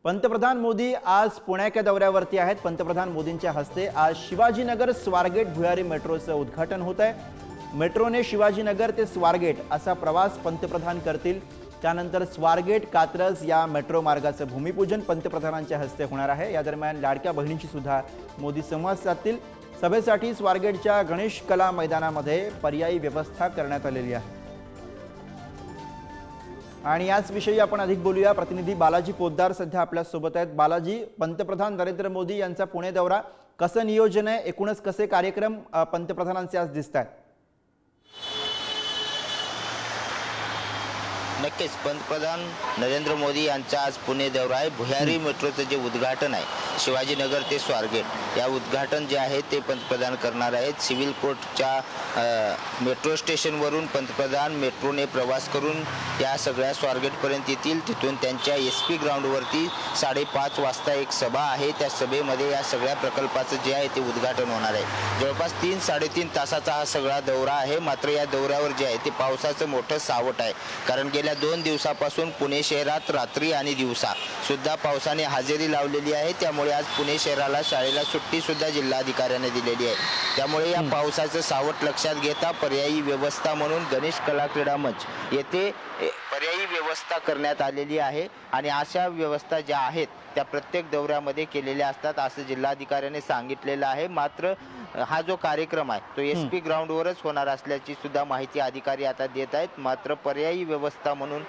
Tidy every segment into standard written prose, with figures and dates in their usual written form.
पंतप्रधान मोदी आज पुण्याच्या दौऱ्यावरती आहेत। पंतप्रधान मोदींच्या हस्ते आज शिवाजीनगर स्वारगेट भुयारी मेट्रोचं उद्घाटन होत आहे। मेट्रोने शिवाजीनगर ते स्वारगेट असा प्रवास पंतप्रधान करतील। त्यानंतर स्वारगेट कात्रज या मेट्रो मार्गाचं भूमिपूजन पंतप्रधानांच्या हस्ते होणार आहे। या दरम्यान लाडक्या बहिणींशी सुद्धा मोदी संवाद साधतील। सभेसाठी स्वारगेटच्या गणेश कला मैदानामध्ये पर्यायी व्यवस्था करण्यात आलेली आहे। आणि याच विषयी आपण अधिक बोलूया। प्रतिनिधी बालाजी पोद्दार सध्या आपल्या सोबत आहेत। बालाजी, पंतप्रधान नरेंद्र मोदी यांचा पुणे दौरा कसं नियोजन आहे, एकूणच कसे कार्यक्रम पंतप्रधानांचे आज दिसतात? नक्कीच पंतप्रधान नरेंद्र मोदी यांचा आज पुणे दौरा आहे। भुयारी मेट्रोचं जे उद्घाटन आहे शिवाजीनगर ते स्वारगेट या उद्घाटन जे आहे ते पंतप्रधान करणार आहेत। सिव्हिल कोर्टच्या मेट्रो स्टेशनवरून पंतप्रधान मेट्रोने प्रवास करून या सगळ्या स्वारगेटपर्यंत येतील। तिथून त्यांच्या SP ग्राउंडवरती 5:30 वाजता एक सभा आहे। त्या सभेमध्ये या सगळ्या प्रकल्पाचं जे आहे ते उद्घाटन होणार आहे। जवळपास 3-3.5 तासाचा हा सगळा दौरा आहे। मात्र या दौऱ्यावर जे आहे ते पावसाचं मोठं सावट आहे, कारण गेल्या 2 दिवसापासून पुणे शहरात रात्री आणि दिवसा सुद्धा पावसाने हजेरी लावलेली आहे। त्यामुळे आज पुणे शहराला शाळेला सुट्टी सुद्धा जिल्हाधिकाऱ्याने दिलेली आहे। त्यामुळे या पावसाचं सावट लक्षात घेता पर्यायी व्यवस्था म्हणून गणेश कला क्रीडा मंच येथे पर्यायी व्यवस्था करण्यात आलेली आहे। आणि अशा व्यवस्था ज्या आहेत त्या प्रत्येक दौऱ्यामध्ये केलेल्या असतात असं जिल्हाधिकाऱ्याने सांगितलेलं आहे। मात्र हा जो कार्यक्रम आहे तो SP ग्राउंडवरच होणार असल्याची सुद्धा माहिती अधिकारी आता देत आहेत। मात्र पर्यायी व्यवस्था म्हणून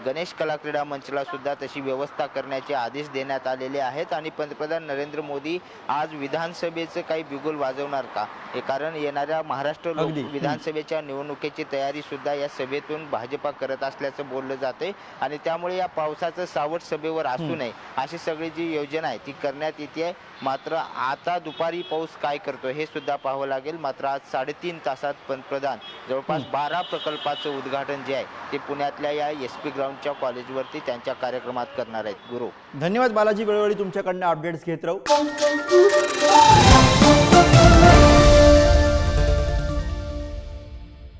गणेश कला क्रीडा मंचला सुद्धा तशी व्यवस्था करण्याचे आदेश देण्यात आलेले आहेत। आणि पंतप्रधान नरेंद्र मोदी आज विधानसभेचं काही बिगुल वाजवणार का, हे कारण येणाऱ्या महाराष्ट्र विधानसभेच्या निवडणुकीची तयारी सुद्धा या सभेतून भाजपा करत असल्याचं बोललं जाते। आणि त्यामुळे या पावसाचं सावट सभेवर असू नये अशी सगळी जी योजना आहे ती करण्यात येते। मात्र आता दुपारी पाऊस काय करतो हे सुद्धा पाहावं लागेल। मात्र आज 3.5 तासात पंतप्रधान जवळपास 12 प्रकल्पाचं उद्घाटन जे आहे ते पुण्यातल्या या SP ग्राउंडच्या कॉलेजवरती त्यांच्या कार्यक्रमात करणार आहेत। गुरु, धन्यवाद बालाजी, वेळोवेळी तुमच्याकडनं अपडेट्स घेत राहू।